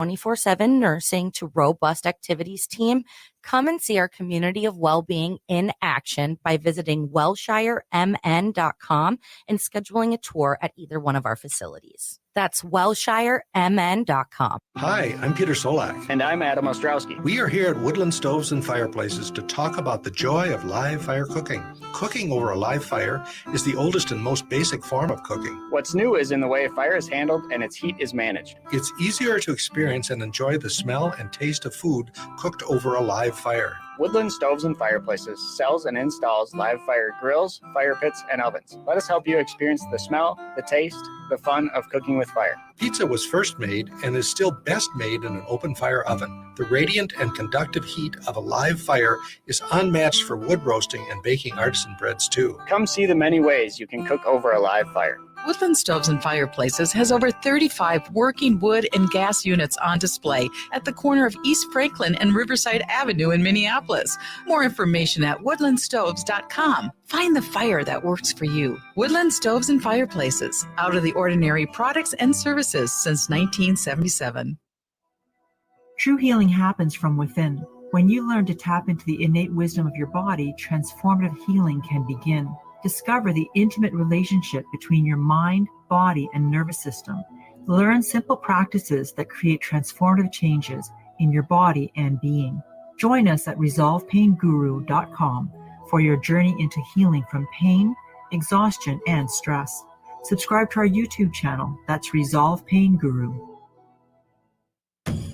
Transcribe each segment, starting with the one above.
24/7 nursing to robust activities team, come and see our community of well-being in action by visiting welshiremn.com and scheduling a tour at either one of our facilities. That's welshiremn.com. Hi, I'm Peter Solak. And I'm Adam Ostrowski. We are here at Woodland Stoves and Fireplaces to talk about the joy of live fire cooking. Cooking over a live fire is the oldest and most basic form of cooking. What's new is in the way a fire is handled and its heat is managed. It's easier to experience and enjoy the smell and taste of food cooked over a live fire. Woodland Stoves and Fireplaces sells and installs live fire grills, fire pits, and ovens. Let us help you experience the smell, the taste, the fun of cooking with fire. Pizza was first made and is still best made in an open fire oven. The radiant and conductive heat of a live fire is unmatched for wood roasting and baking artisan breads too. Come see the many ways you can cook over a live fire. Woodland Stoves and Fireplaces has over 35 working wood and gas units on display at the corner of East Franklin and Riverside Avenue in Minneapolis. More information at woodlandstoves.com. Find the fire that works for you. Woodland Stoves and Fireplaces, out of the ordinary products and services since 1977. True healing happens from within. When you learn to tap into the innate wisdom of your body, transformative healing can begin. Discover the intimate relationship between your mind, body, and nervous system. Learn simple practices that create transformative changes in your body and being. Join us at resolvepainguru.com for your journey into healing from pain, exhaustion, and stress. Subscribe to our YouTube channel. That's Resolve Pain Guru.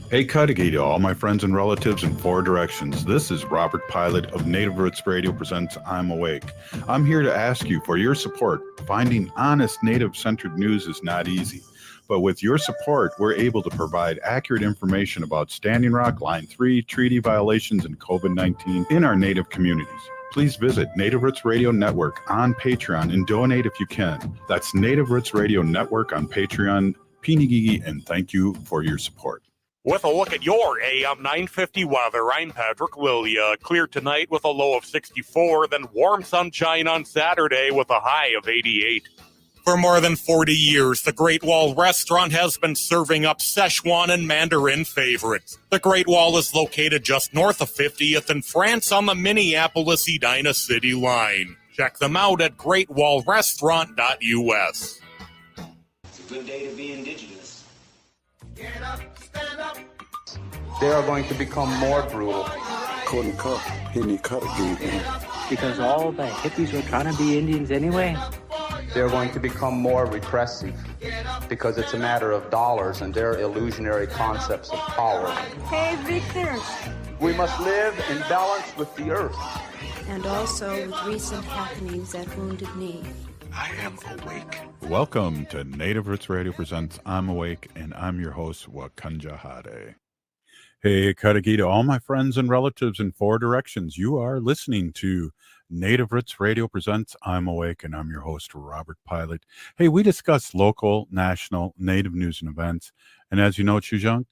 Hey, Cudahy to all my friends and relatives in four directions. This is Robert Pilot of Native Roots Radio presents I'm Awake. I'm here to ask you for your support. Finding honest Native-centered news is not easy, but with your support, we're able to provide accurate information about Standing Rock, Line 3, treaty violations, and COVID-19 in our Native communities. Please visit Native Roots Radio Network on Patreon and donate if you can. That's Native Roots Radio Network on Patreon. Pinigigi, and thank you for your support. With a look at your AM 950 weather, I'm Patrick Lilia. Clear tonight with a low of 64, then warm sunshine on Saturday with a high of 88. For more than 40 years, the Great Wall Restaurant has been serving up Szechuan and Mandarin favorites. The Great Wall is located just north of 50th in France on the Minneapolis-Edina City line. Check them out at greatwallrestaurant.us. It's a good day to be indigenous. Get up, stand up. They are going to become more brutal. Because all the hippies were trying to be Indians anyway. They're going to become more repressive because it's a matter of dollars and their illusionary concepts of power. Hey, Victor. We must live in balance with the earth. And also with recent happenings at Wounded Knee. I am awake. Welcome to Native Roots Radio presents I'm Awake, and I'm your host, Wakanja Hade. Hey, Cudahy to all my friends and relatives in four directions. You are listening to Native Roots Radio presents I'm Awake, and I'm your host, Robert Pilot. Hey, we discuss local, national, Native news and events. And as you know, Chujunk,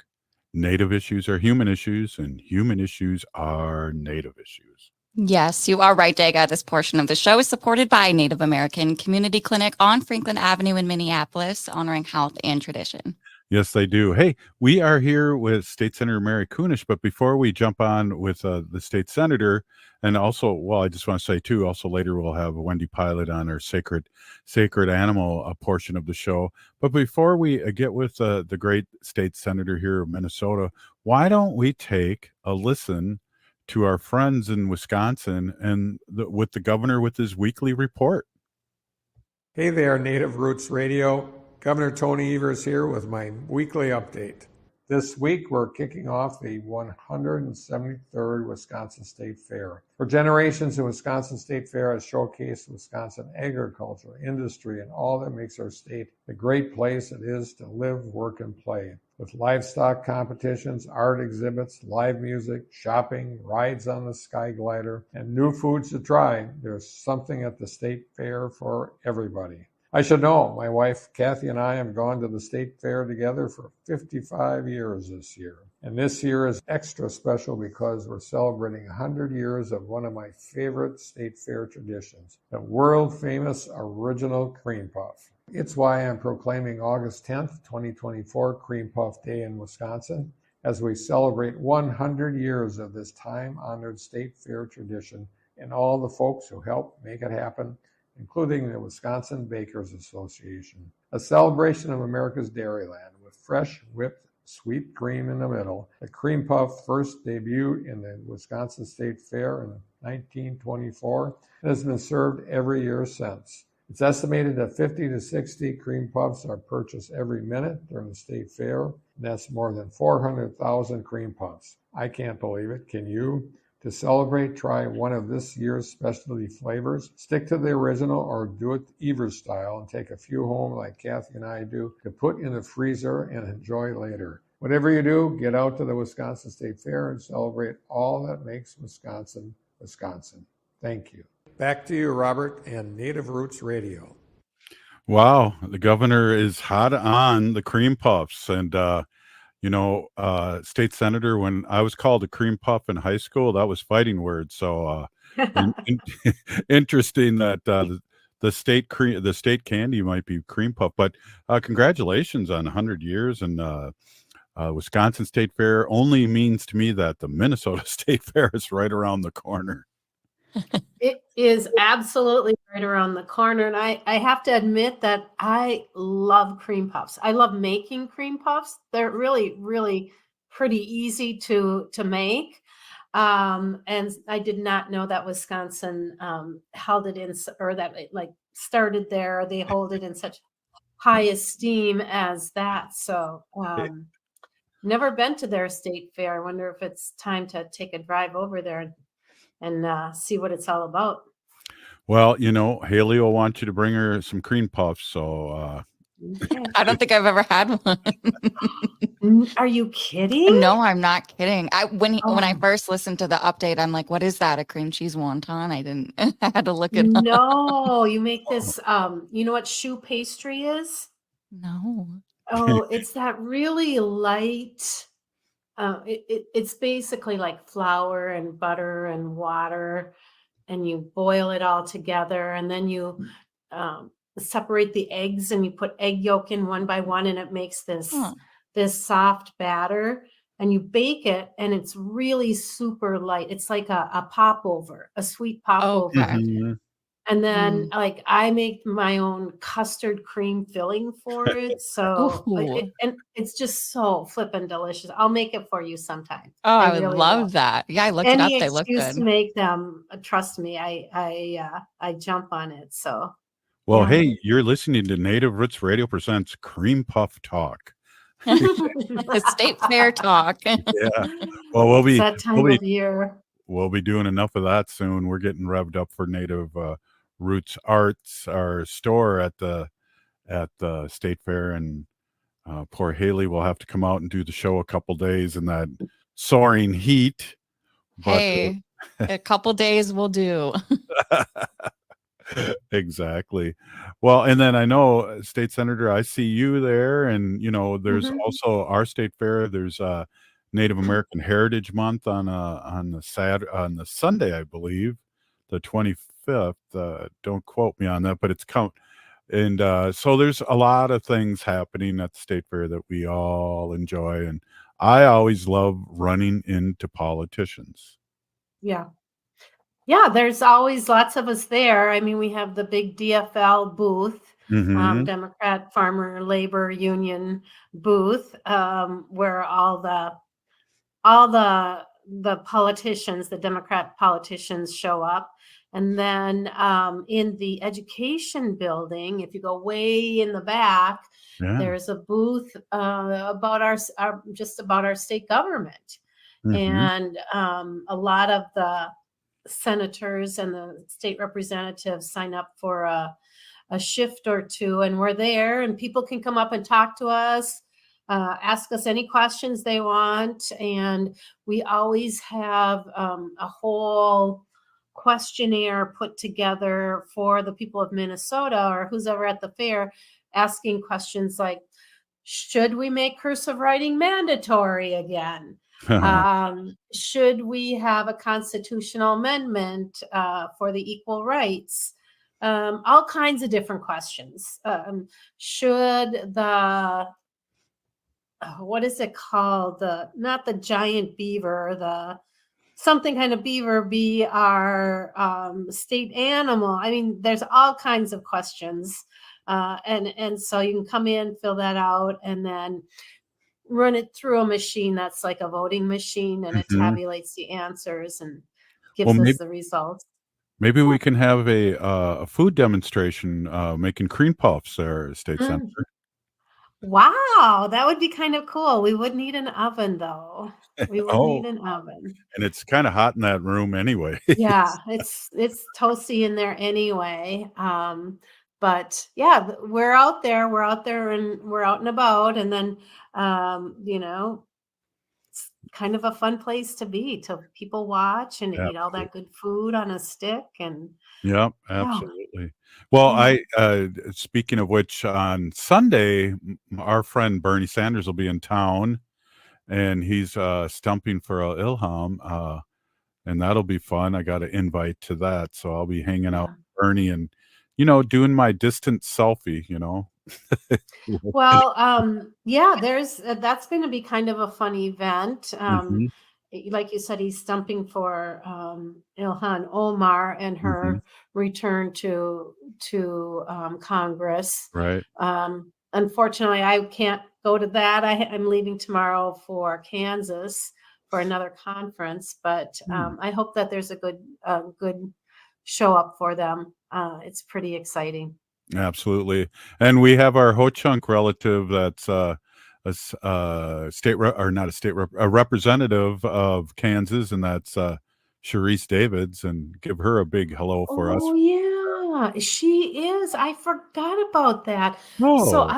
Native issues are human issues, and human issues are Native issues. Yes, you are right, Daga. This portion of the show is supported by Native American Community Clinic on Franklin Avenue in Minneapolis, honoring health and tradition. Yes, they do. Hey, we are here with State Senator Mary Kunesh, but before we jump on with the state senator, and also, well, I just want to say too, also later we'll have Wendy Pilot on our sacred animal portion of the show. But before we get with the great state senator here of Minnesota, why don't we take a listen to our friends in Wisconsin and with the governor with his weekly report. Hey there, Native Roots Radio. Governor Tony Evers here with my weekly update. This week, we're kicking off the 173rd Wisconsin State Fair. For generations, the Wisconsin State Fair has showcased Wisconsin agriculture, industry, and all that makes our state the great place it is to live, work, and play. With livestock competitions, art exhibits, live music, shopping, rides on the Sky Glider, and new foods to try, there's something at the State Fair for everybody. I should know, my wife Kathy and I have gone to the State Fair together for 55 years this year. And this year is extra special because we're celebrating 100 years of one of my favorite State Fair traditions, the world famous original cream puff. It's why I'm proclaiming August 10th, 2024 Cream Puff Day in Wisconsin as we celebrate 100 years of this time-honored state fair tradition and all the folks who helped make it happen, including the Wisconsin Bakers Association. A celebration of America's Dairyland with fresh whipped sweet cream in the middle. The Cream Puff first debuted in the Wisconsin State Fair in 1924 and has been served every year since. It's estimated that 50 to 60 cream puffs are purchased every minute during the state fair. That's more than 400,000 cream puffs. I can't believe it. Can you? To celebrate, try one of this year's specialty flavors. Stick to the original or do it Evers style and take a few home like Kathy and I do to put in the freezer and enjoy later. Whatever you do, get out to the Wisconsin State Fair and celebrate all that makes Wisconsin, Wisconsin. Thank you. Back to you, Robert, and Native Roots Radio. Wow, the governor is hot on the cream puffs. And, state senator, when I was called a cream puff in high school, that was fighting words. So interesting that the state candy might be cream puff. But congratulations on 100 years. And Wisconsin State Fair only means to me that the Minnesota State Fair is right around the corner. It is absolutely right around the corner. And I have to admit that I love cream puffs. I love making cream puffs. They're really, really pretty easy to make. And I did not know that Wisconsin held it in, or that it like started there. They hold it in such high esteem as that. So never been to their state fair. I wonder if it's time to take a drive over there and see what it's all about. Well, Haley will want you to bring her some cream puffs. So I don't think I've ever had one. Are you kidding? No, I'm not kidding. When I first listened to the update, I'm like, what is that? A cream cheese wonton? I had to look it up. No, you make this, you know what choux pastry is? No. Oh, it's that really light, it's basically like flour and butter and water, and you boil it all together, and then you separate the eggs and you put egg yolk in one by one, and it makes this soft batter, and you bake it, and it's really super light. It's like a popover, a sweet popover. Mm-hmm. And then like I make my own custard cream filling for it. So and it's just so flippin' delicious. I'll make it for you sometime. Oh, I would really love that. Yeah, I looked it up. They look good. To make them, trust me, I jump on it. So well, hey, you're listening to Native Roots Radio presents Cream Puff Talk. The State Fair Talk. Yeah. Well, we'll be that time of year. We'll be doing enough of that soon. We're getting revved up for Native Roots Arts, our store at the State Fair, and poor Haley will have to come out and do the show a couple days in that soaring heat. Hey, a couple days will do. Exactly. Well, and then I know, State Senator, I see you there, and there's also our state fair. There's Native American Heritage Month on the Sunday, I believe, the 25th. Don't quote me on that, but it's come. And so there's a lot of things happening at the state fair that we all enjoy, and I always love running into politicians. Yeah, there's always lots of us there. I mean, we have the big DFL booth, Democrat Farmer Labor Union booth, where all the politicians, the Democrat politicians show up. And then in the education building, if you go way in the back, there's a booth about our state government. And a lot of the senators and the state representatives sign up for a shift or two, and we're there, and people can come up and talk to us, ask us any questions they want. And we always have a whole questionnaire put together for the people of Minnesota or who's ever at the fair, asking questions like, should we make cursive writing mandatory again? Should we have a constitutional amendment for the equal rights? all kinds of different questions. Should the what is it called? Not the giant beaver, the something kind of beaver be our state animal? I mean, there's all kinds of questions. And so you can come in, fill that out, and then run it through a machine that's like a voting machine, and it tabulates the answers and gives us the results. Maybe we can have a food demonstration making cream puffs there at State Center. Wow, that would be kind of cool. We would need an oven, though. We would need an oven. And it's kind of hot in that room anyway. Yeah, it's toasty in there anyway. But yeah, we're out there and we're out and about. And then, it's kind of a fun place to be, to people watch and eat all that good food on a stick. And yeah, absolutely. Well, I speaking of which, on Sunday, our friend Bernie Sanders will be in town, and he's stumping for Ilham, and that'll be fun. I got an invite to that, so I'll be hanging out with Bernie and doing my distant selfie. Well, that's going to be kind of a fun event. Like you said, he's stumping for Ilhan Omar and her return to Congress. Right. Unfortunately, I can't go to that. I'm leaving tomorrow for Kansas for another conference, but I hope that there's a good show up for them. It's pretty exciting. Absolutely. And we have our Ho-Chunk relative that's a representative of Kansas, and that's Sharice Davids, and give her a big hello for us. Oh yeah, she is. I forgot about that. So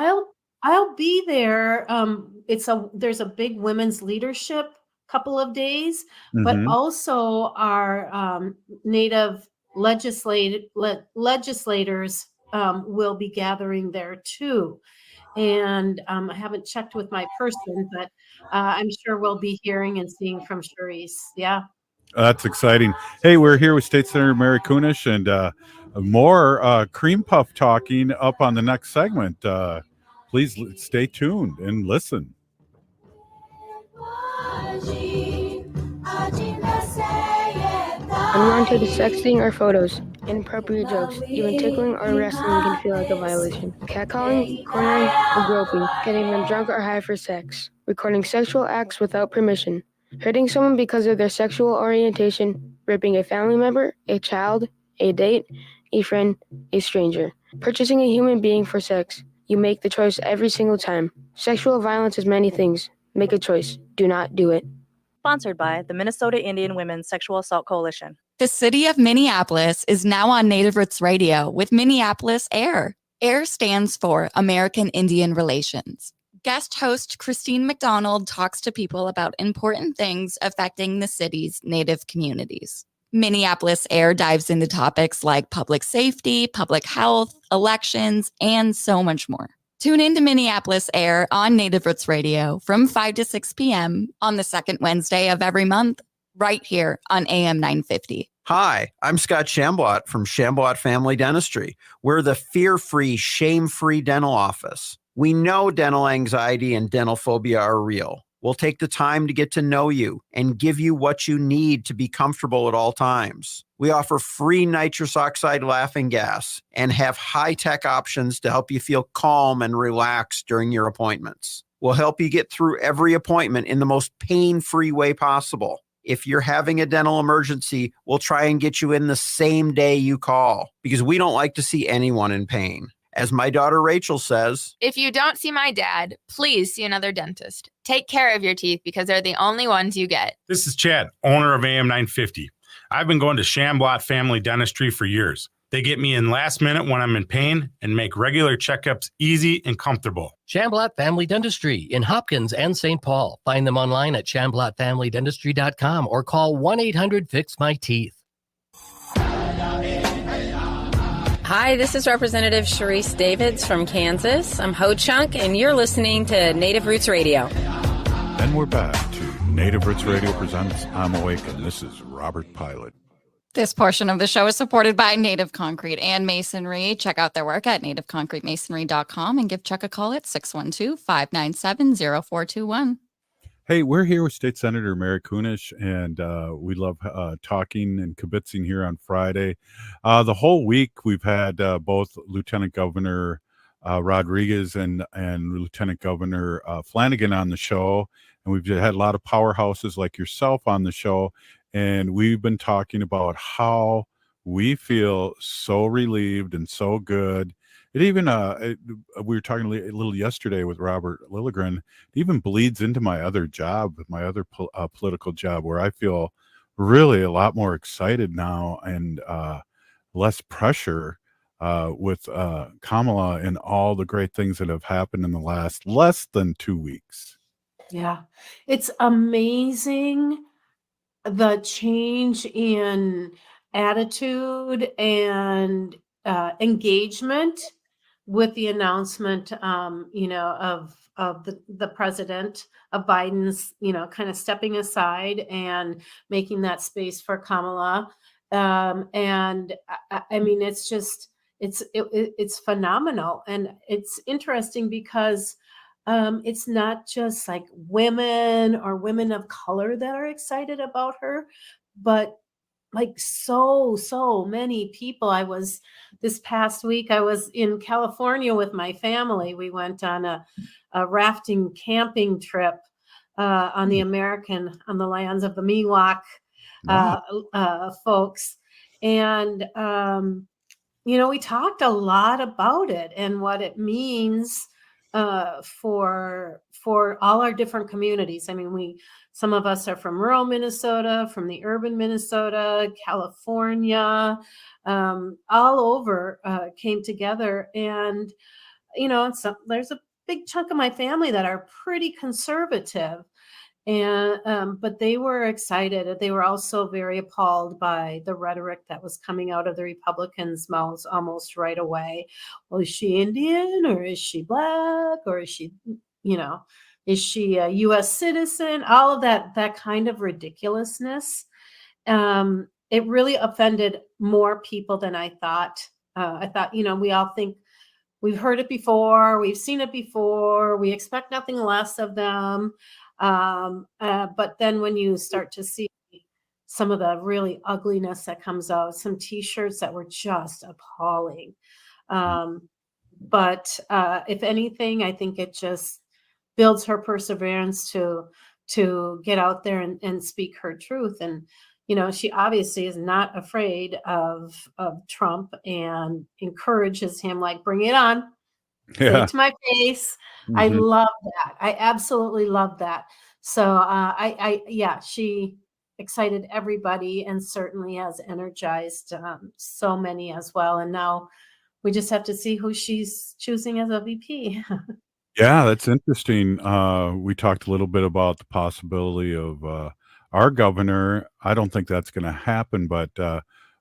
I'll be there. There's a big women's leadership couple of days, but also our Native legislators will be gathering there too. And I haven't checked with my person, but I'm sure we'll be hearing and seeing from Sharice. Yeah. That's exciting. Hey, we're here with State Senator Mary Kunesh, and more cream puff talking up on the next segment. Please stay tuned and listen. Unwanted sexting or photos, inappropriate jokes, even tickling or wrestling can feel like a violation. Catcalling, cornering, or groping, getting them drunk or high for sex, recording sexual acts without permission, hurting someone because of their sexual orientation, raping a family member, a child, a date, a friend, a stranger, purchasing a human being for sex. You make the choice every single time. Sexual violence is many things. Make a choice. Do not do it. Sponsored by the Minnesota Indian Women's Sexual Assault Coalition. The city of Minneapolis is now on Native Roots Radio with Minneapolis AIR. AIR stands for American Indian Relations. Guest host Christine McDonald talks to people about important things affecting the city's Native communities. Minneapolis AIR dives into topics like public safety, public health, elections, and so much more. Tune in to Minneapolis AIR on Native Roots Radio from 5 to 6 p.m. on the second Wednesday of every month, right here on AM 950. Hi, I'm Scott Shamblat from Shamblat Family Dentistry. We're the fear-free, shame-free dental office. We know dental anxiety and dental phobia are real. We'll take the time to get to know you and give you what you need to be comfortable at all times. We offer free nitrous oxide laughing gas and have high-tech options to help you feel calm and relaxed during your appointments. We'll help you get through every appointment in the most pain-free way possible. If you're having a dental emergency, we'll try and get you in the same day you call, because we don't like to see anyone in pain. As my daughter Rachel says, if you don't see my dad, please see another dentist. Take care of your teeth because they're the only ones you get. This is Chad, owner of AM 950. I've been going to Shamblat Family Dentistry for years. They get me in last minute when I'm in pain and make regular checkups easy and comfortable. Shamblat Family Dentistry in Hopkins and St. Paul. Find them online at shamblatfamilydentistry.com or call 1-800-FIX-MY-TEETH. Hi, this is Representative Sharice Davids from Kansas. I'm Ho-Chunk, and you're listening to Native Roots Radio. And we're back to Native Roots Radio presents I'm Awake, and this is Robert Pilot. This portion of the show is supported by Native Concrete and Masonry. Check out their work at nativeconcretemasonry.com and give Chuck a call at 612-597-0421. Hey, we're here with State Senator Mary Kunesh, and we love talking and kibitzing here on Friday. The whole week, we've had both Lieutenant Governor Rodriguez and Lieutenant Governor Flanagan on the show, and we've had a lot of powerhouses like yourself on the show, and we've been talking about how we feel so relieved and so good. It even we were talking a little yesterday with Robert Lilligren. It even bleeds into my other job, my other political job, where I feel really a lot more excited now and less pressure with Kamala and all the great things that have happened in the last less than 2 weeks. Yeah, it's amazing the change in attitude and engagement with the announcement, of the president of Biden's, kind of stepping aside and making that space for Kamala. And I mean, it's just it's phenomenal, and it's interesting because it's not just like women or women of color that are excited about her, but like so many people. This past week, I was in California with my family. We went on a rafting camping trip on the lands of the Miwok folks. And, we talked a lot about it and what it means for all our different communities. I mean, some of us are from rural Minnesota, from the urban Minnesota, California, all over came together. And, there's a big chunk of my family that are pretty conservative. And but they were excited. They were also very appalled by the rhetoric that was coming out of the Republicans' mouths almost right away. Well, is she Indian, or is she Black, or is she, is she a U.S. citizen? All of that kind of ridiculousness. It really offended more people than I thought. I thought, we all think we've heard it before, we've seen it before, we expect nothing less of them. But then when you start to see some of the really ugliness that comes out, some t-shirts that were just appalling. But if anything, I think it just builds her perseverance to get out there and speak her truth. And, she obviously is not afraid of Trump and encourages him, like, bring it on. Say it to my face. Mm-hmm. I love that. I absolutely love that. So she excited everybody and certainly has energized so many as well. And now we just have to see who she's choosing as a VP. Yeah, that's interesting. We talked a little bit about the possibility of our governor. I don't think that's going to happen, but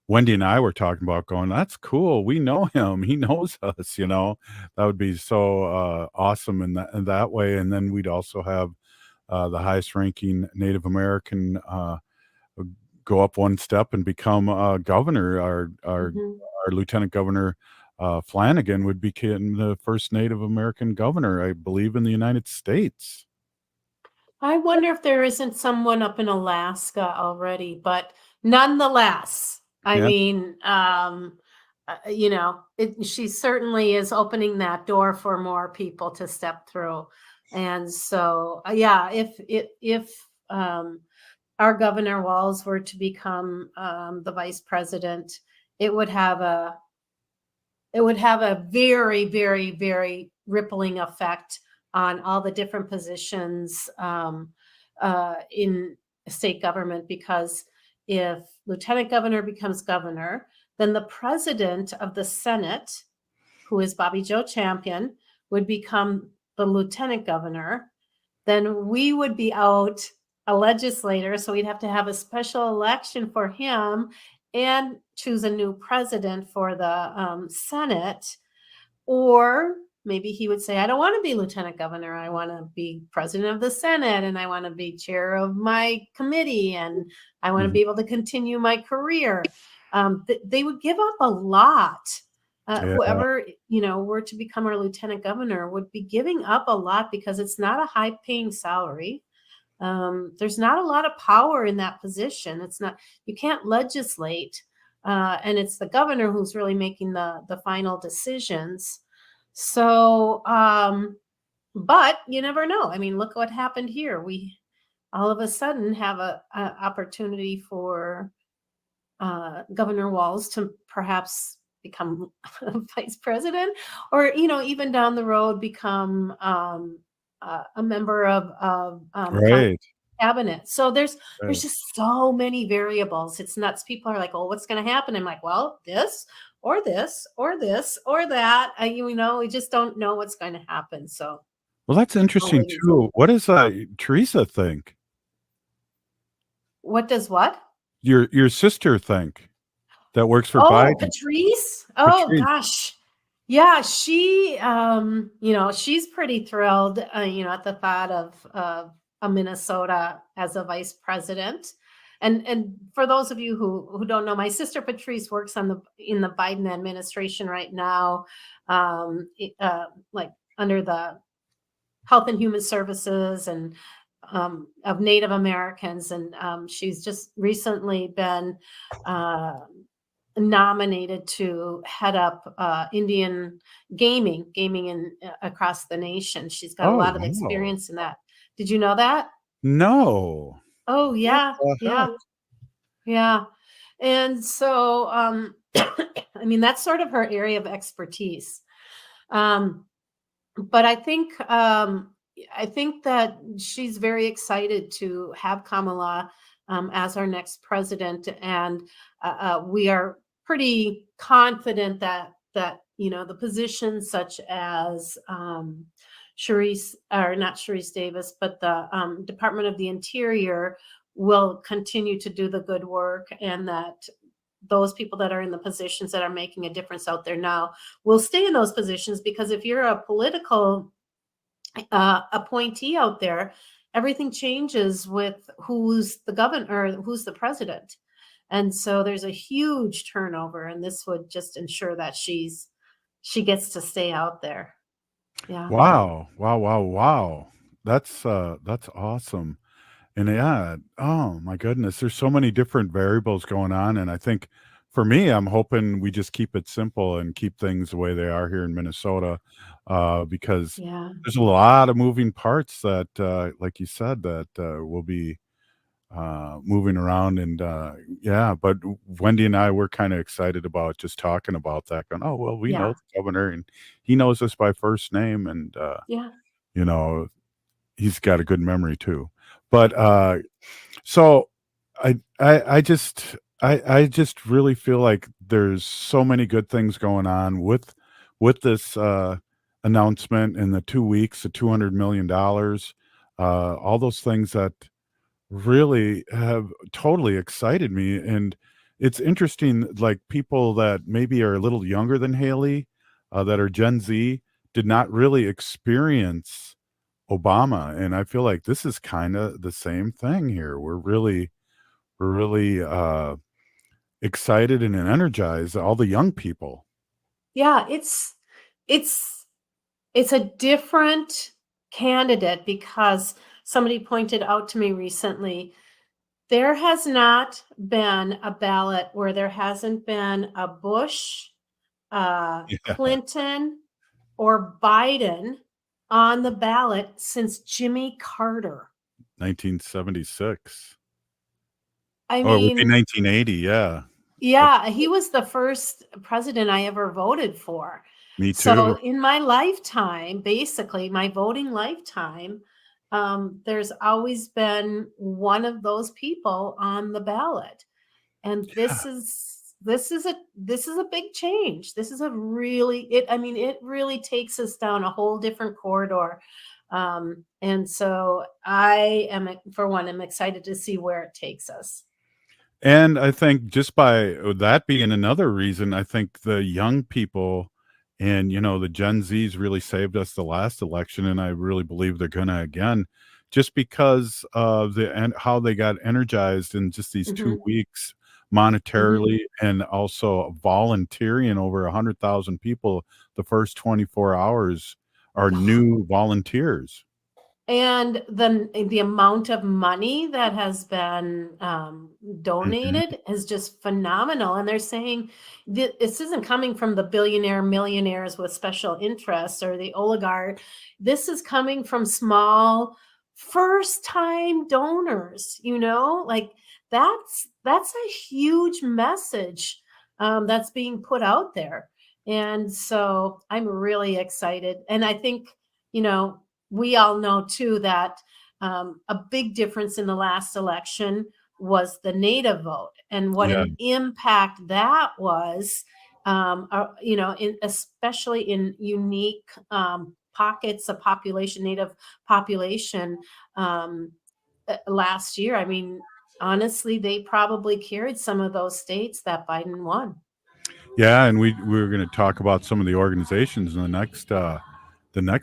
Wendy and I were talking about going, that's cool. We know him. He knows us, That would be so awesome in that way. And then we'd also have the highest ranking Native American go up one step and become governor. Our Lieutenant Governor Flanagan would become the first Native American governor, I believe, in the United States. I wonder if there isn't someone up in Alaska already, but nonetheless, I mean, she certainly is opening that door for more people to step through. And so, if our Governor Walz were to become the vice president, it would have a very, very, very rippling effect on all the different positions in state government, because if Lieutenant Governor becomes governor, then the president of the Senate, who is Bobby Joe Champion, would become the lieutenant governor. Then we would be out a legislator, so we'd have to have a special election for him and choose a new president for the Senate. Or maybe he would say, I don't want to be lieutenant governor. I want to be president of the Senate, and I want to be chair of my committee, and I want to be able to continue my career. They would give up a lot. Whoever, were to become our lieutenant governor would be giving up a lot because it's not a high paying salary. There's not a lot of power in that position. You can't legislate. And it's the governor who's really making the final decisions. So, but you never know. I mean, look what happened here. We all of a sudden have a opportunity for Governor Walz to perhaps become vice president, or even down the road become a member of Right. cabinet. So there's Right. just so many variables. It's nuts. People are like, "Oh, what's going to happen?" I'm like, "Well, this or this or this or that." We just don't know what's going to happen. So, Well, that's interesting wait and too. What does Teresa think? what does what? Your sister think that works for Oh, Biden? Patrice? Oh Patrice. gosh. Yeah, she she's pretty thrilled at the thought of a Minnesota as a vice president. And for those of you who don't know, my sister Patrice works in the Biden administration right now, like under the Health and Human Services and of Native Americans, and she's just recently been nominated to head up Indian gaming in across the nation. She's got a Oh, lot of wow. experience in that. Did you know that? No. Oh yeah, What the heck? yeah. And so I mean, that's sort of her area of expertise. But I think that she's very excited to have Kamala as our next president, and we are pretty confident that the positions such as Sharice, or not Sharice Davis, but the Department of the Interior will continue to do the good work, and that those people that are in the positions that are making a difference out there now will stay in those positions, because if you're a political appointee out there, everything changes with who's the governor or who's the president. And so there's a huge turnover, and this would just ensure that she gets to stay out there. Yeah. Wow. Wow, wow, wow. That's awesome. And yeah, oh my goodness, there's so many different variables going on, and I think for me, I'm hoping we just keep it simple and keep things the way they are here in Minnesota, because Yeah. there's a lot of moving parts that, like you said, that will be moving around, and yeah. But Wendy and I were kind of excited about just talking about that, going, "Oh well, we know Yeah. the governor, and he knows us by first name, and Yeah. you know, he's got a good memory too." But so I just really feel like there's so many good things going on with this announcement in the 2 weeks, the $200 million, all those things that really have totally excited me. And it's interesting, like people that maybe are a little younger than Haley, that are Gen Z, did not really experience Obama, and I feel like this is kind of the same thing here. We're really excited and energized, all the young people. Yeah, it's a different candidate, because somebody pointed out to me recently, there has not been a ballot where there hasn't been a Bush, Yeah. Clinton, or Biden on the ballot since Jimmy Carter. 1976. I Oh, it would be mean, 1980, yeah. yeah, he was the first president I ever voted for. Me So too. in my lifetime, basically my voting lifetime, there's always been one of those people on the ballot. And Yeah. this is a big change. This is a really it really takes us down a whole different corridor. And so I'm excited to see where it takes us. And I think just by that being another reason, I think the young people And, the Gen Zs really saved us the last election, and I really believe they're going to again, just because of how they got energized in just these 2 weeks monetarily and also volunteering. Over 100,000 people the first 24 hours are new volunteers. And the amount of money that has been donated is just phenomenal. And they're saying this isn't coming from the millionaires with special interests or the oligarch. This is coming from small, first-time donors. Like that's a huge message that's being put out there. And so I'm really excited. And I think, we all know too that a big difference in the last election was the Native vote, and what an impact that was, especially in unique pockets of population, Native population last year. I mean, honestly, they probably carried some of those states that Biden won. Yeah, and we're going to talk about some of the organizations in the next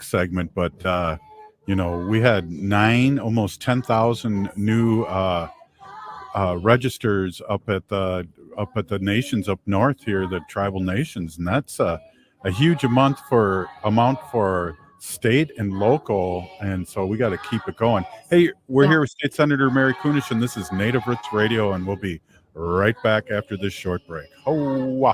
segment, but we had almost 10,000 new registers up at the nations up north here, the tribal nations, and that's a huge amount for state and local, and so we got to keep it going. Hey, we're here with State Senator Mary Kunesh, and this is Native Roots Radio, and we'll be right back after this short break. Hoa.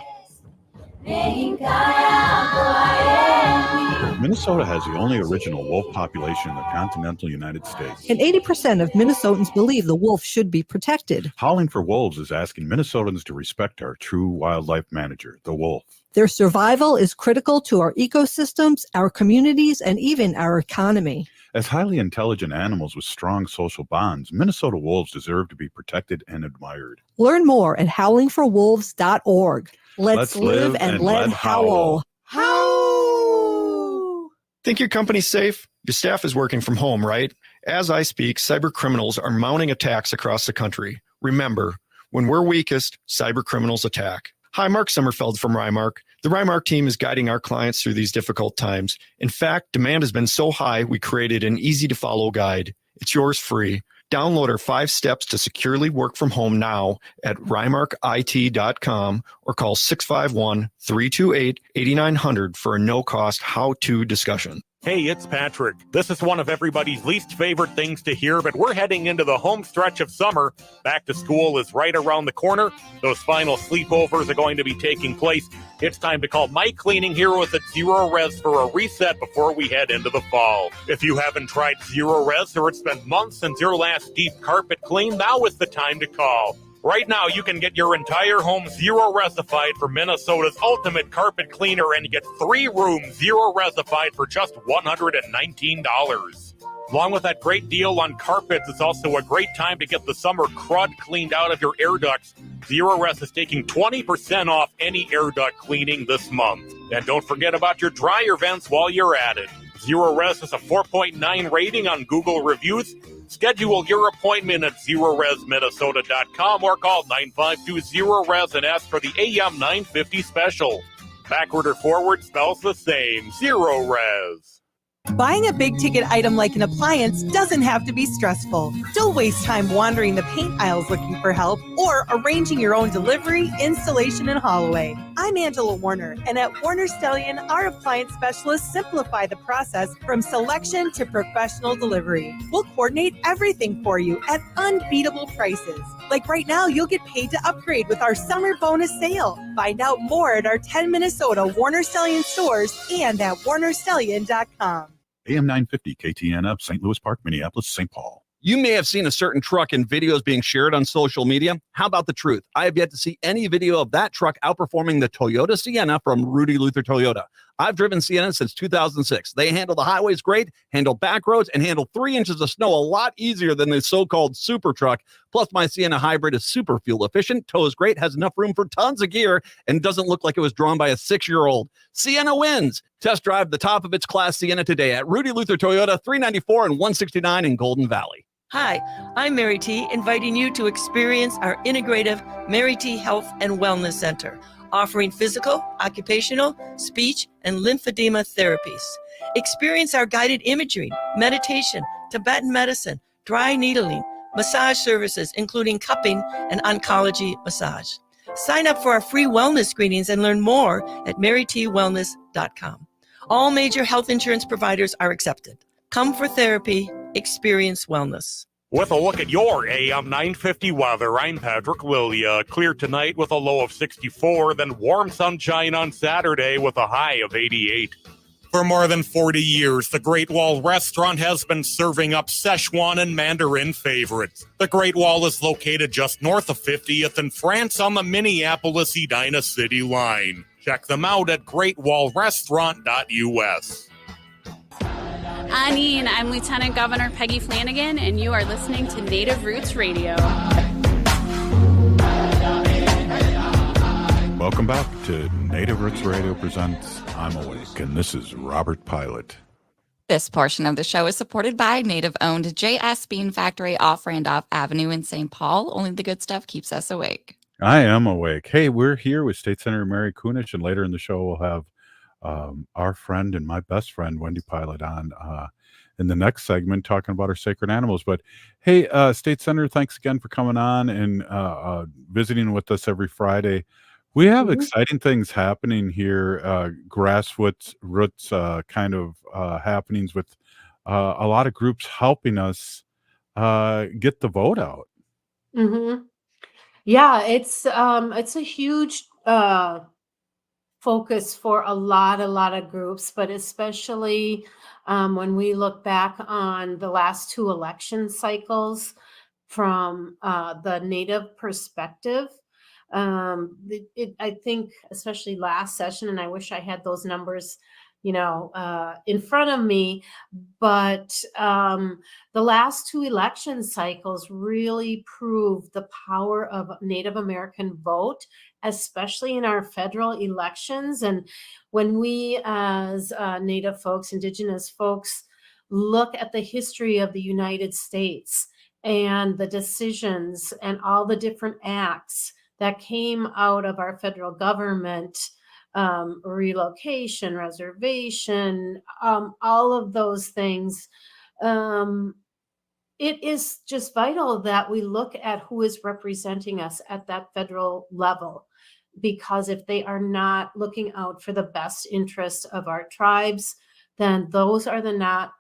Minnesota has the only original wolf population in the continental United States. And 80% of Minnesotans believe the wolf should be protected. Howling for Wolves is asking Minnesotans to respect our true wildlife manager, the wolf. Their survival is critical to our ecosystems, our communities, and even our economy. As highly intelligent animals with strong social bonds, Minnesota wolves deserve to be protected and admired. Learn more at howlingforwolves.org. Let's live and let howl. Howl! Think your company's safe? Your staff is working from home, right? As I speak, cyber criminals are mounting attacks across the country. Remember, when we're weakest, cyber criminals attack. Hi, Mark Sommerfeld from Rymark. The Rymark team is guiding our clients through these difficult times. In fact, demand has been so high, we created an easy-to-follow guide. It's yours free. Download our 5 steps to securely work from home now at rymarkit.com or call 651-328-8900 for a no-cost how-to discussion. Hey, it's Patrick. This is one of everybody's least favorite things to hear, but we're heading into the home stretch of summer. Back to school is right around the corner. Those final sleepovers are going to be taking place. It's time to call Mike Cleaning Heroes at Zero Res for a reset before we head into the fall. If you haven't tried Zero Res or it's been months since your last deep carpet clean, now is the time to call. Right now, you can get your entire home Zero Resified for Minnesota's ultimate carpet cleaner and get 3 rooms Zero Resified for just $119. Along with that great deal on carpets, it's also a great time to get the summer crud cleaned out of your air ducts. Zero Res is taking 20% off any air duct cleaning this month. And don't forget about your dryer vents while you're at it. Zero Res has a 4.9 rating on Google Reviews. Schedule your appointment at ZeroResMinnesota.com or call 952-ZERO-RES and ask for the AM 950 special. Backward or forward spells the same. Zero Res. Buying a big-ticket item like an appliance doesn't have to be stressful. Don't waste time wandering the paint aisles looking for help or arranging your own delivery, installation, and haul away. I'm Angela Warner, and at Warner Stellian, our appliance specialists simplify the process from selection to professional delivery. We'll coordinate everything for you at unbeatable prices. Like right now, you'll get paid to upgrade with our summer bonus sale. Find out more at our 10 Minnesota Warner Stellian stores and at warnerstellian.com. AM 950 KTNF, St. Louis Park, Minneapolis, St. Paul. You may have seen a certain truck in videos being shared on social media. How about the truth? I have yet to see any video of that truck outperforming the Toyota Sienna from Rudy Luther Toyota. I've driven Sienna since 2006. They handle the highways great, handle back roads, and handle 3 inches of snow a lot easier than the so-called super truck. Plus, my Sienna hybrid is super fuel efficient, tows great, has enough room for tons of gear, and doesn't look like it was drawn by a 6-year-old. Sienna wins. Test drive the top of its class Sienna today at Rudy Luther Toyota, 394 and 169 in Golden Valley. Hi, I'm Mary T, inviting you to experience our integrative Mary T Health and Wellness Center. offering physical, occupational, speech, and lymphedema therapies. Experience our guided imagery, meditation, Tibetan medicine, dry needling, massage services, including cupping and oncology massage. Sign up for our free wellness screenings and learn more at marytwellness.com. All major health insurance providers are accepted. Come for therapy, experience wellness. With a look at your AM 950 weather, I'm Patrick Lilia. Clear tonight with a low of 64, then warm sunshine on Saturday with a high of 88. For more than 40 years, the Great Wall Restaurant has been serving up Szechuan and Mandarin favorites. The Great Wall is located just north of 50th in France on the Minneapolis-Edina City line. Check them out at greatwallrestaurant.us. Ani, and I'm Lieutenant Governor Peggy Flanagan, and you are listening to Native Roots Radio. Welcome back to Native Roots Radio presents I'm Awake, and this is Robert Pilot. This portion of the show is supported by Native-owned J.S. Bean Factory off Randolph Avenue in St. Paul. Only the good stuff keeps us awake. I am awake. Hey, we're here with State Senator Mary Kunesh, and later in the show we'll have our friend and my best friend, Wendy Pilot, on in the next segment talking about our sacred animals. But hey, State Senator, thanks again for coming on and visiting with us every Friday. We have exciting things happening here, grassroots kind of happenings with a lot of groups helping us get the vote out. Mm-hmm. Yeah, it's a huge focus for a lot of groups, but especially when we look back on the last two election cycles from the Native perspective. I think especially last session, and I wish I had those numbers, in front of me, but the last two election cycles really proved the power of Native American vote, especially in our federal elections. And when we as Native folks, Indigenous folks, look at the history of the United States and the decisions and all the different acts that came out of our federal government, relocation, reservation, all of those things. It is just vital that we look at who is representing us at that federal level, because if they are not looking out for the best interests of our tribes, then those are not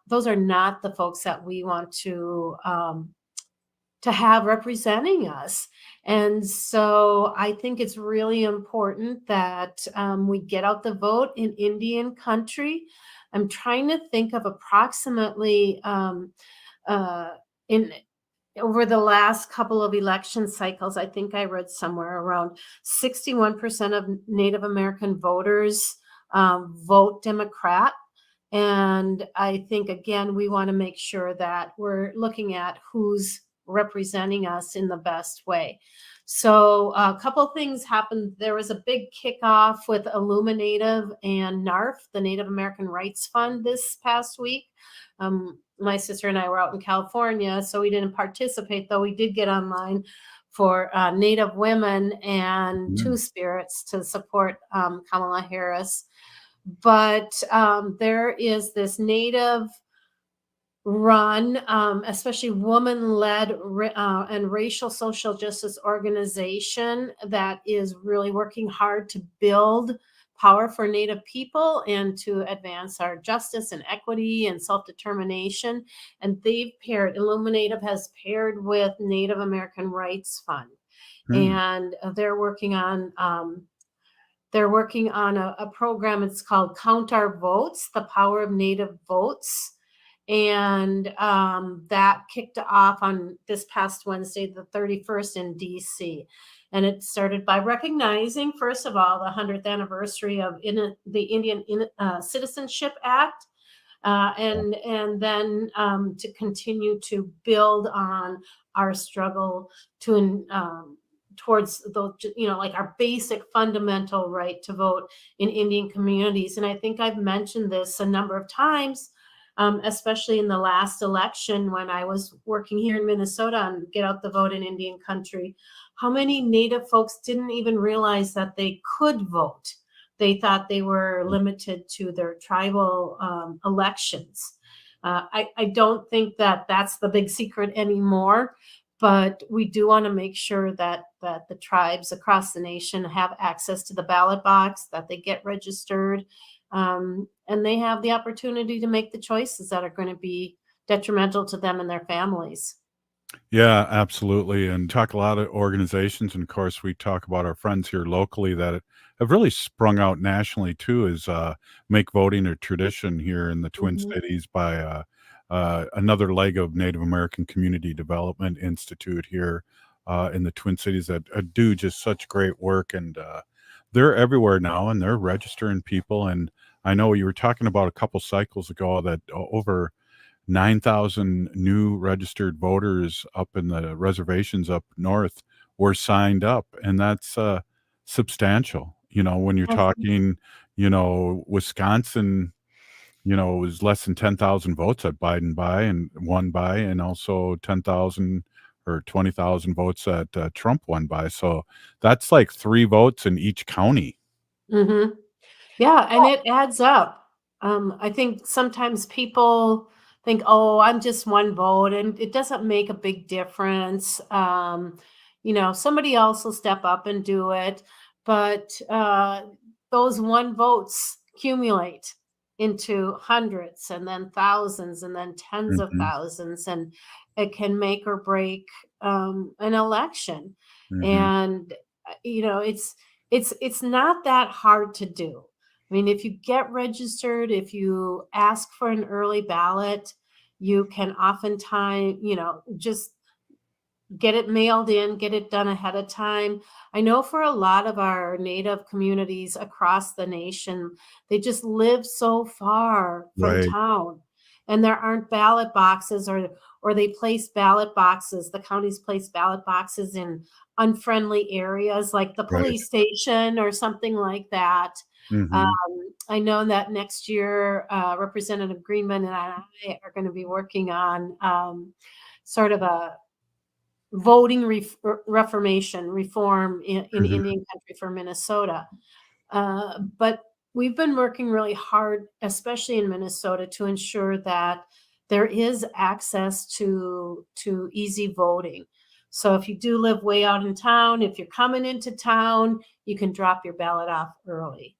the folks that we want to have representing us. And so I think it's really important that we get out the vote in Indian country. I'm trying to think of approximately over the last couple of election cycles, I think I read somewhere around 61% of Native American voters vote Democrat. And I think, again, we want to make sure that we're looking at who's representing us in the best way. So a couple things happened. There was a big kickoff with Illuminative and NARF, the Native American Rights Fund, this past week. My sister and I were out in California, so we didn't participate, though we did get online for Native women and Two Spirits to support Kamala Harris. But there is this Native run, especially woman-led and racial social justice organization that is really working hard to build power for Native people and to advance our justice and equity and self-determination. And Illuminative has paired with Native American Rights Fund. And they're working on a program. It's called Count Our Votes, the Power of Native Votes. And that kicked off on this past Wednesday, the 31st in DC. And it started by recognizing, first of all, the 100th anniversary of the Indian Citizenship Act, and then to continue to build on our struggle towards those, like our basic fundamental right to vote in Indian communities. And I think I've mentioned this a number of times especially in the last election when I was working here in Minnesota on Get Out the Vote in Indian Country, how many Native folks didn't even realize that they could vote. They thought they were limited to their tribal elections. I don't think that that's the big secret anymore, but we do want to make sure that the tribes across the nation have access to the ballot box, that they get registered, and they have the opportunity to make the choices that are going to be detrimental to them and their families. Yeah, absolutely. And talk a lot of organizations. And of course, we talk about our friends here locally that have really sprung out nationally too, is make voting a tradition here in the Twin Cities by another leg of Native American Community Development Institute here in the Twin Cities that do just such great work. And they're everywhere now and they're registering people. And I know you were talking about a couple cycles ago that over 9,000 new registered voters up in the reservations up north were signed up, and that's substantial. When you're talking, Wisconsin, it was less than 10,000 votes that Biden won by, and also 10,000 or 20,000 votes that Trump won by. So that's like 3 votes in each county. Mm-hmm. Yeah, and it adds up. I think sometimes people think, oh, I'm just one vote, and it doesn't make a big difference. Somebody else will step up and do it, but those one votes accumulate into hundreds and then thousands and then tens of thousands, and it can make or break an election. And it's not that hard to do. I mean, if you get registered, if you ask for an early ballot, you can oftentimes, just get it mailed in, get it done ahead of time. I know for a lot of our Native communities across the nation, they just live so far from Right. town, and there aren't ballot boxes, or they place ballot boxes. The counties place ballot boxes in unfriendly areas like the Right. police station or something like that. Mhm. I know that next year, Representative Greenman and I are going to be working on sort of a voting reform in Indian Country for Minnesota. But we've been working really hard, especially in Minnesota, to ensure that there is access to easy voting. So if you do live way out in town, if you're coming into town, you can drop your ballot off early.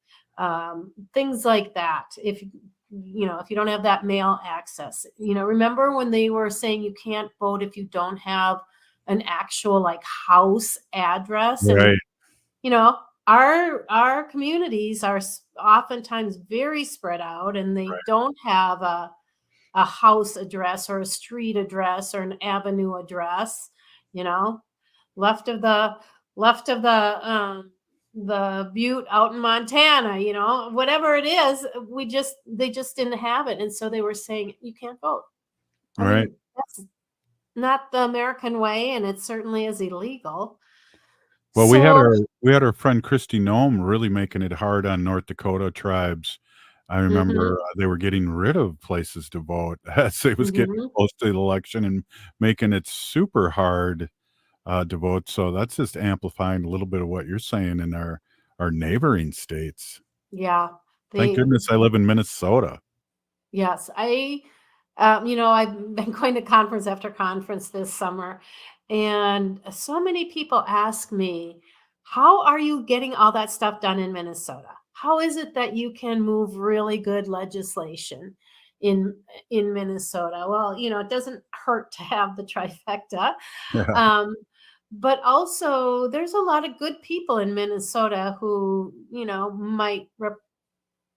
Things like that. If you don't have that mail access, remember when they were saying you can't vote if you don't have an actual house address, Right. and our communities are oftentimes very spread out, and they don't have a house address or a street address or an avenue address. Left of the butte out in Montana, whatever it is, they just didn't have it, and so they were saying you can't vote. I Right. mean, that's not the American way, and it certainly is illegal. Well, So, we had our friend Christy Nome really making it hard on North Dakota tribes. I remember they were getting rid of places to vote as it was getting close to the election and making it super hard to vote. So that's just amplifying a little bit of what you're saying in our neighboring states. yeah, Thank goodness I live in Minnesota. yes, I've been going to conference after conference this summer, and so many people ask me, how are you getting all that stuff done in Minnesota? How is it that you can move really good legislation in Minnesota? Well, it doesn't hurt to have the trifecta. Yeah. But also there's a lot of good people in Minnesota who, might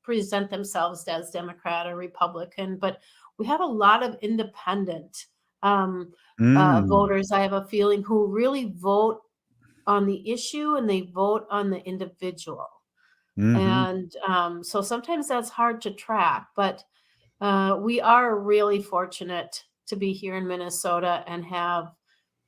present themselves as Democrat or Republican, but we have a lot of independent voters, I have a feeling, who really vote on the issue and they vote on the individual. And so sometimes that's hard to track, but we are really fortunate to be here in Minnesota and have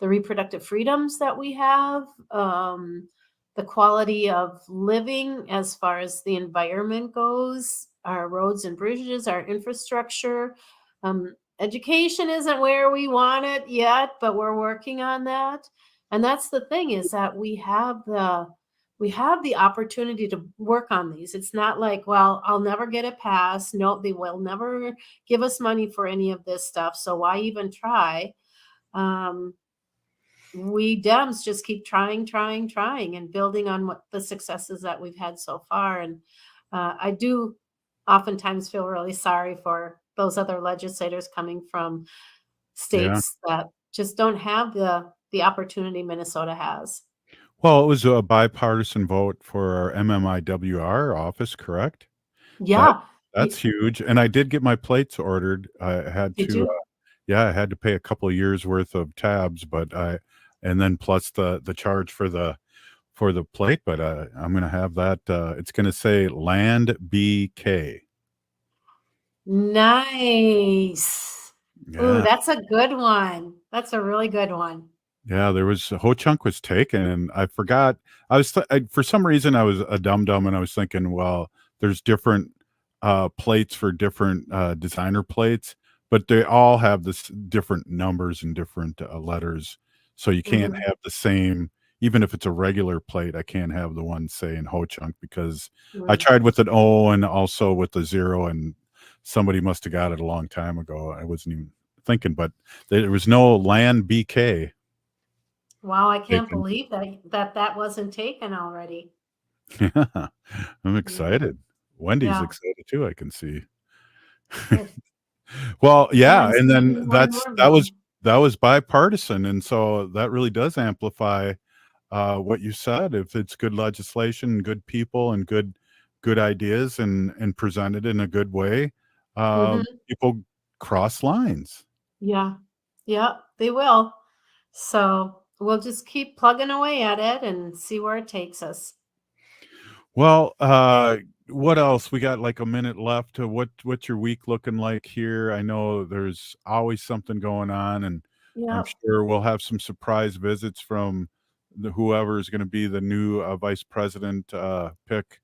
the reproductive freedoms that we have, the quality of living as far as the environment goes, our roads and bridges, our infrastructure. Education isn't where we want it yet, but we're working on that. And that's the thing, is that we have the opportunity to work on these. It's not like, well, I'll never get it passed. No, they will never give us money for any of this stuff. So why even try? We Dems just keep trying and building on what the successes that we've had so far. And I do oftentimes feel really sorry for those other legislators coming from states that just don't have the opportunity Minnesota has. Well, it was a bipartisan vote for our MMIWR office, correct? Yeah. That's huge. And I did get my plates ordered. I had Did to, you? I had to pay a couple of years worth of tabs, and then plus the charge for the plate. But I'm going to have that. It's going to say Land BK. Nice. Ooh, Yeah. that's a good one. That's a really good one. Yeah, there was Ho Chunk was taken, and I forgot. For some reason I was a dum and I was thinking, well, there's different plates for different designer plates, but they all have this different numbers and different letters, so you can't have the same. Even if it's a regular plate, I can't have the one saying Ho Chunk, because I tried with an O and also with the 0, and somebody must have got it a long time ago. I wasn't even thinking, but there was no Land BK. Wow, I can't believe that wasn't taken already. Yeah, I'm excited. Wendy's excited too, I can see. Well, yeah, and then that was bipartisan, and so that really does amplify what you said. If it's good legislation, good people, and good ideas, and presented in a good way, people cross lines. Yeah, they will. So we'll just keep plugging away at it and see where it takes us. Well, what else? We got like a minute left. What's your week looking like here? I know there's always something going on, and I'm sure we'll have some surprise visits from whoever is going to be the new vice president pick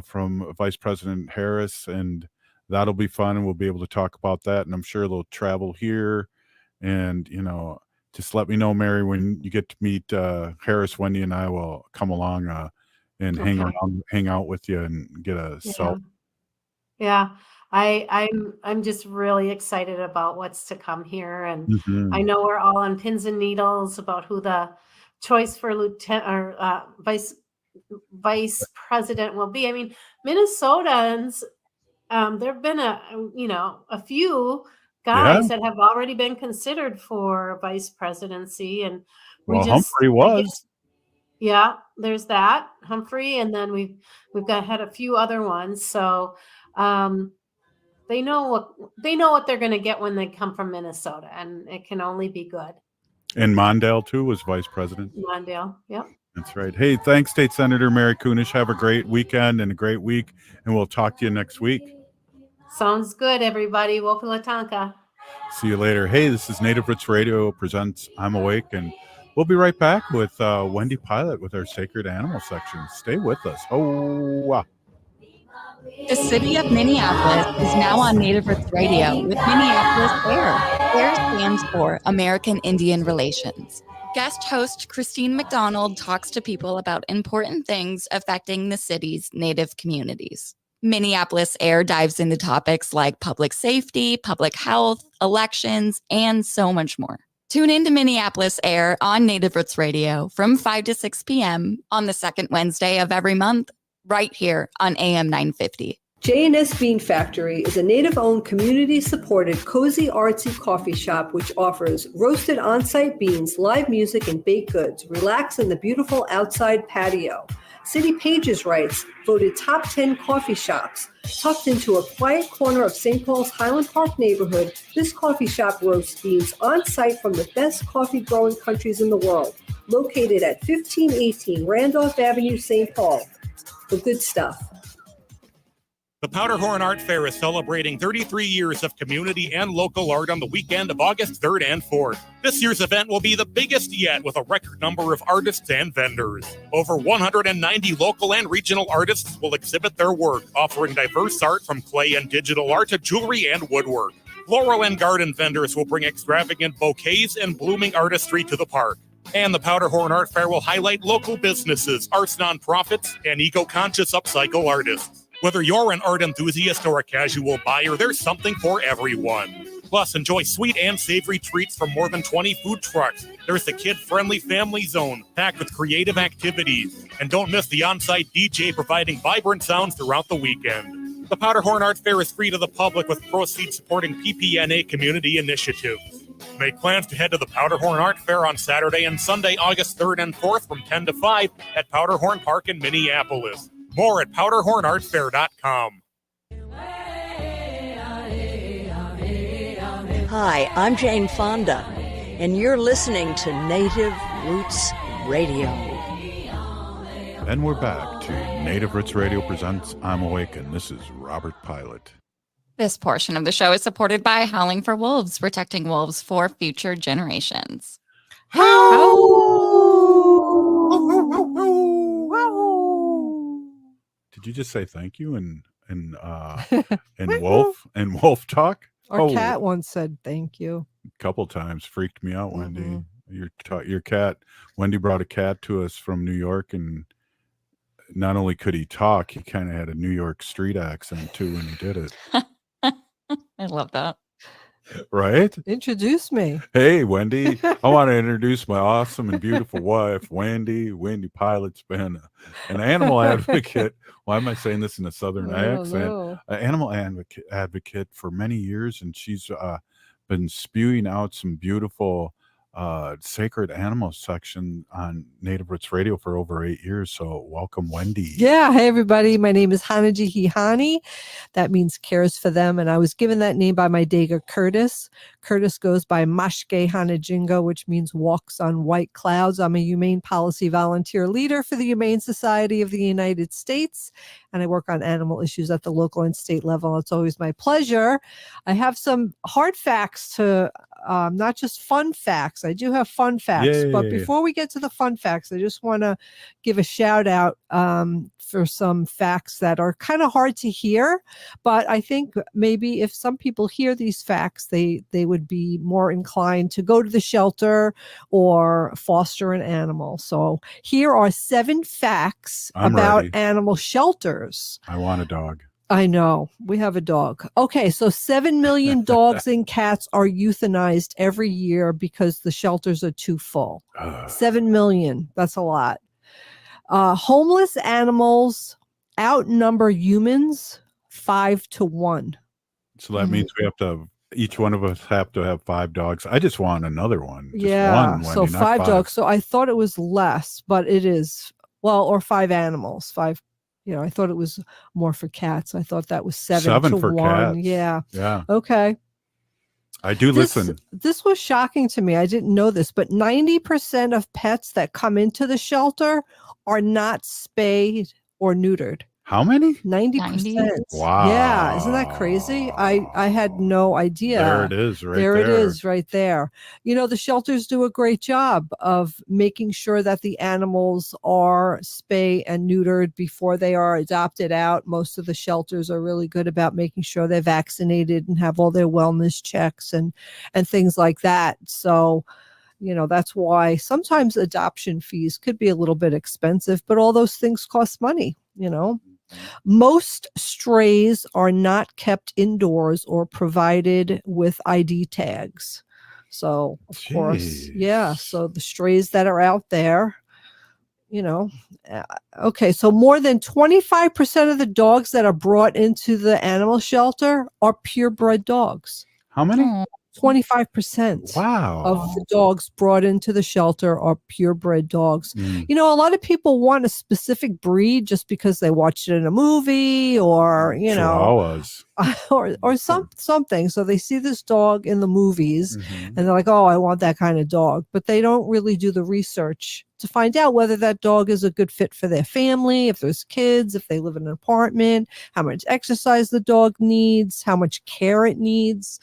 from Vice President Harris, and that'll be fun, and we'll be able to talk about that. And I'm sure they'll travel here, and just let me know, Mary, when you get to meet Harris. Wendy and I will come along and hang out with you and get a selfie. Yeah, I'm just really excited about what's to come here, and I know we're all on pins and needles about who the choice for lieutenant or vice president will be. I mean, Minnesotans, there've been a few guys that have already been considered for vice presidency, and Humphrey was. Yeah, there's that Humphrey, and then we've had a few other ones. So they know what they're going to get when they come from Minnesota, and it can only be good. And Mondale too was vice president. Mondale, yep. That's right. Hey, thanks, State Senator Mary Kunesh. Have a great weekend and a great week, and we'll talk to you next week. Sounds good, everybody. Wopilatanka. See you later. Hey, this is Native Roots Radio presents I'm Awake, and we'll be right back with Wendy Pilot with our Sacred Animal section. Stay with us. Oh, The city of Minneapolis is now on Native Roots Radio with Minneapolis AIR. AIR stands for American Indian Relations. Guest host Christine McDonald talks to people about important things affecting the city's Native communities. Minneapolis AIR dives into topics like public safety, public health, elections, and so much more. Tune in to Minneapolis AIR on Native Roots Radio from 5 to 6 p.m. on the second Wednesday of every month, right here on AM 950. J&S Bean Factory is a Native-owned, community-supported, cozy, artsy coffee shop which offers roasted on-site beans, live music, and baked goods. Relax in the beautiful outside patio. City Pages writes, voted top 10 coffee shops. Tucked into a quiet corner of St. Paul's Highland Park neighborhood, this coffee shop roasts beans on-site from the best coffee-growing countries in the world. Located at 1518 Randolph Avenue, St. Paul. The good stuff. The Powderhorn Art Fair is celebrating 33 years of community and local art on the weekend of August 3rd and 4th. This year's event will be the biggest yet, with a record number of artists and vendors. Over 190 local and regional artists will exhibit their work, offering diverse art from clay and digital art to jewelry and woodwork. Floral and garden vendors will bring extravagant bouquets and blooming artistry to the park. And the Powderhorn Art Fair will highlight local businesses, arts nonprofits, and eco-conscious upcycle artists. Whether you're an art enthusiast or a casual buyer, there's something for everyone. Plus, enjoy sweet and savory treats from more than 20 food trucks. There's the kid-friendly family zone, packed with creative activities. And don't miss the on-site DJ providing vibrant sounds throughout the weekend. The Powderhorn Art Fair is free to the public with proceeds supporting PPNA community initiatives. Make plans to head to the Powderhorn Art Fair on Saturday and Sunday, August 3rd and 4th from 10 to 5 at Powderhorn Park in Minneapolis. More at powderhornartfair.com. Hi, I'm Jane Fonda, and you're listening to Native Roots Radio. And we're back to Native Roots Radio presents I'm Awake, and this is Robert Pilot. This portion of the show is supported by Howling for Wolves, protecting wolves for future generations. Did you just say thank you and wolf talk? Our cat once said thank you. A couple times. Freaked me out, Wendy. Your cat. Wendy brought a cat to us from New York, and not only could he talk, he kind of had a New York street accent too when he did it. I love that. Right? Introduce me. Hey, Wendy. I want to introduce my awesome and beautiful wife, Wendy. Wendy Pilot's been an animal advocate. Why am I saying this in a Southern accent? An animal advocate for many years, and she's been spewing out some beautiful sacred animal section on Native Roots Radio for over 8 years. So welcome, Wendy. Yeah. Hey, everybody. My name is Hanaji Hihani. That means cares for them. And I was given that name by my Dega Curtis. Curtis goes by Mashke Hanajingo, which means walks on white clouds. I'm a humane policy volunteer leader for the Humane Society of the United States, and I work on animal issues at the local and state level. It's always my pleasure. I have some hard facts to not just fun facts. I do have fun facts. Yay. But before we get to the fun facts, I just want to give a shout out for some facts that are kind of hard to hear. But I think maybe if some people hear these facts, they would be more inclined to go to the shelter or foster an animal. So here are 7 facts about animal shelters. I want a dog. I know. We have a dog. Okay, so 7 million dogs and cats are euthanized every year because the shelters are too full. 7 million. That's a lot. Homeless animals outnumber humans 5 to 1. So that means we have to each one of us have to have 5 dogs. I just want another one. Just yeah. one, so Wendy, 5 dogs. So I thought it was less, but it is. Well, or 5 animals. 5. I thought it was more for cats. I thought that was 7 to for 1. Cats. Yeah. Yeah. Okay. I do listen. This was shocking to me. I didn't know this, but 90% of pets that come into the shelter are not spayed or neutered. How many? 90%. Wow. Yeah. Isn't that crazy? I had no idea. There it is right there. there. It is right there. The shelters do a great job of making sure that the animals are spay and neutered before they are adopted out. Most of the shelters are really good about making sure they're vaccinated and have all their wellness checks and things like that. So, that's why sometimes adoption fees could be a little bit expensive, but all those things cost money, Most strays are not kept indoors or provided with ID tags. So, of course, yeah. So the strays that are out there, okay. So more than 25% of the dogs that are brought into the animal shelter are purebred dogs. How many? 25% of the dogs brought into the shelter are purebred dogs. A lot of people want a specific breed just because they watched it in a movie or, Chihuahuas. or something. So they see this dog in the movies and they're like, oh, I want that kind of dog. But they don't really do the research to find out whether that dog is a good fit for their family, if there's kids, if they live in an apartment, how much exercise the dog needs, how much care it needs.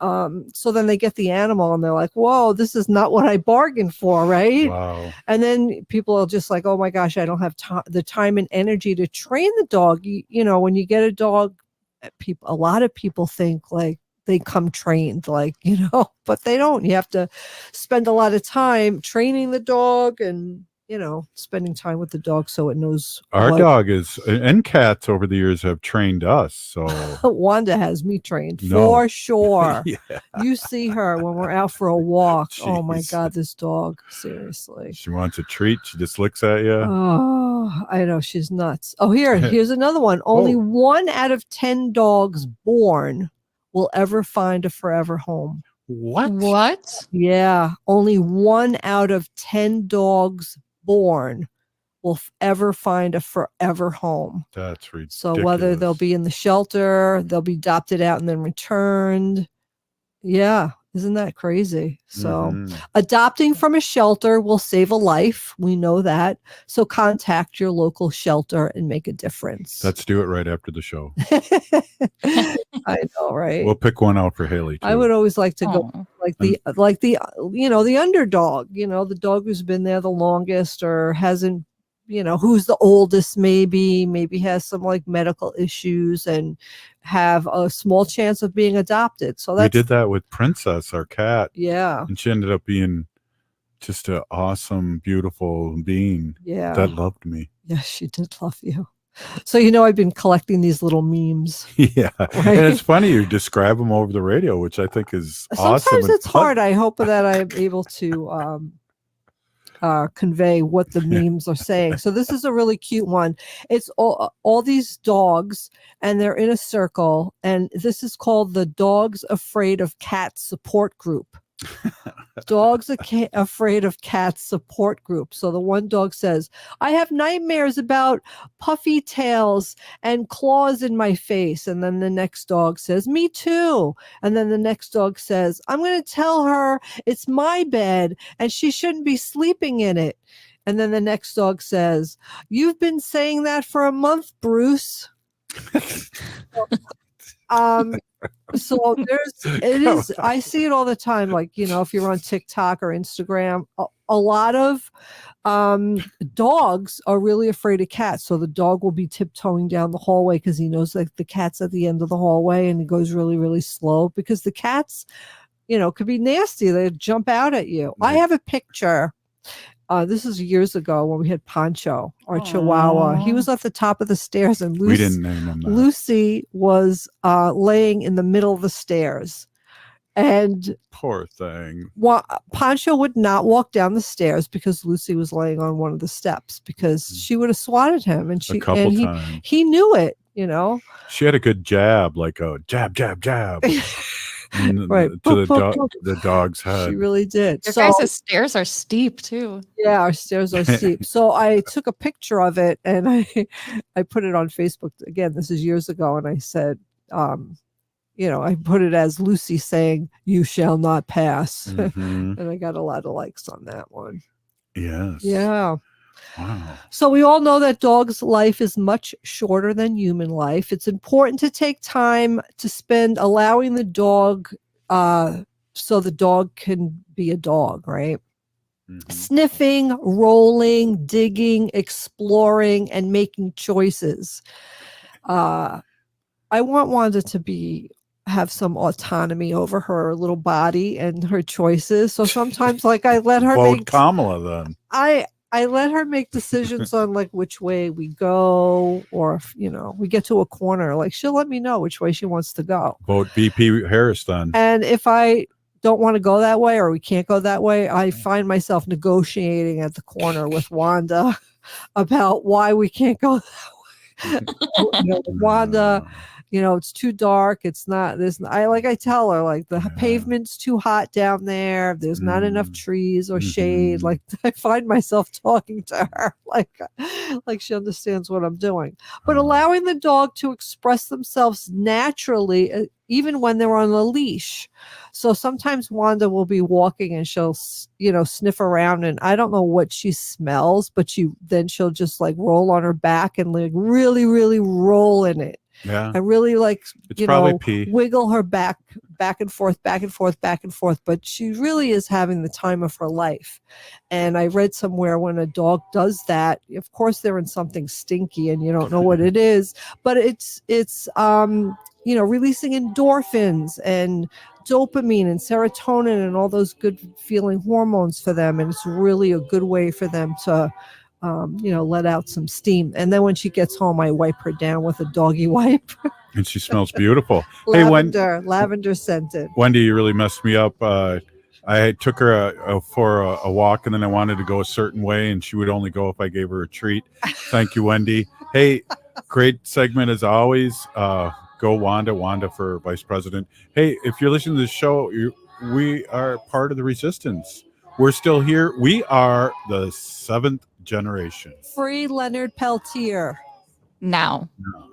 So then they get the animal and they're like, whoa, this is not what I bargained for, right? Wow. And then people are just like, oh my gosh, I don't have the time and energy to train the dog. When you get a dog, a lot of people think like they come trained, like, but they don't. You have to spend a lot of time training the dog and, spending time with the dog so it knows. Our dog is, and cats over the years have trained us. So Wanda has me trained No. for sure. Yeah. You see her when we're out for a walk. Oh my Jeez. God, this dog, seriously. She wants a treat. She just looks at you. Oh, I know, she's nuts. Oh, here's another one. Only 1 out of 10 dogs born will ever find a forever home. What? Yeah, only 1 out of 10 dogs born will ever find a forever home. That's ridiculous. So whether they'll be in the shelter, they'll be adopted out and then returned. Yeah, isn't that crazy? So adopting from a shelter will save a life. We know that. So contact your local shelter and make a difference. Let's do it right after the show. I know, right? We'll pick one out for Haley too. I would always like to go like the the underdog, the dog who's been there the longest or hasn't, who's the oldest, maybe has some like medical issues and have a small chance of being adopted. So we did that with Princess, our cat. Yeah. And she ended up being just an awesome, beautiful being. Yeah. That loved me. Yes, she did love you. So, I've been collecting these little memes. Yeah. Right? And it's funny you describe them over the radio, which I think is awesome. Sometimes it's hard. I hope that I'm able to convey what the memes are saying. So this is a really cute one. It's all these dogs and they're in a circle, and this is called the Dogs Afraid of Cats support group. Dogs Afraid of Cats support group. So the one dog says, I have nightmares about puffy tails and claws in my face. And then the next dog says, me too. And then the next dog says, I'm going to tell her it's my bed and she shouldn't be sleeping in it. And then the next dog says, you've been saying that for a month, Bruce. So I see it all the time. Like, if you're on TikTok or Instagram, a lot of dogs are really afraid of cats. So the dog will be tiptoeing down the hallway because he knows like the cat's at the end of the hallway, and he goes really, really slow because the cats, could be nasty. They jump out at you. I have a picture. This is years ago when we had Pancho, our Chihuahua. He was at the top of the stairs, and we didn't name him that. Lucy was laying in the middle of the stairs. And poor thing. Pancho would not walk down the stairs because Lucy was laying on one of the steps because she would have swatted him. And he knew it, She had a good jab, like a jab, jab, jab. Right. To the dog's head. She really did. Your guys' stairs are steep too. Yeah, our stairs are steep. So I took a picture of it and I put it on Facebook. Again, this is years ago. And I said, I put it as Lucy saying, you shall not pass. And I got a lot of likes on that one. Yes. Yeah. Wow. So we all know that dog's life is much shorter than human life. It's important to take time to spend allowing the dog so the dog can be a dog, right? Sniffing, rolling, digging, exploring, and making choices. I want Wanda to have some autonomy over her little body and her choices. So sometimes like I let her vote Kamala then. I let her make decisions on like which way we go, or if, we get to a corner, like she'll let me know which way she wants to go. Vote VP Harris then. And if I don't want to go that way or we can't go that way, I find myself negotiating at the corner with Wanda about why we can't go that way. Wanda, it's too dark. It's not this. I tell her like the pavement's too hot down there. There's not enough trees or shade. Like I find myself talking to her like she understands what I'm doing. But allowing the dog to express themselves naturally, even when they're on a leash. So sometimes Wanda will be walking and she'll, sniff around, and I don't know what she smells, but she'll just like roll on her back and like really, really roll in it. Yeah. and really like, It's probably pee. wiggle her back and forth, back and forth, back and forth. But she really is having the time of her life. And I read somewhere when a dog does that, of course they're in something stinky and you don't know what it is, but it's releasing endorphins and dopamine and serotonin and all those good feeling hormones for them. And it's really a good way for them to let out some steam. And then when she gets home, I wipe her down with a doggy wipe. And she smells beautiful. Lavender scented. Wendy, you really messed me up. I took her for a walk, and then I wanted to go a certain way, and she would only go if I gave her a treat. Thank you, Wendy. Hey, great segment as always. Go Wanda for vice president. Hey, if you're listening to this show, we are part of the resistance. We're still here. We are the 7th generation. Free Leonard Peltier. Now. No.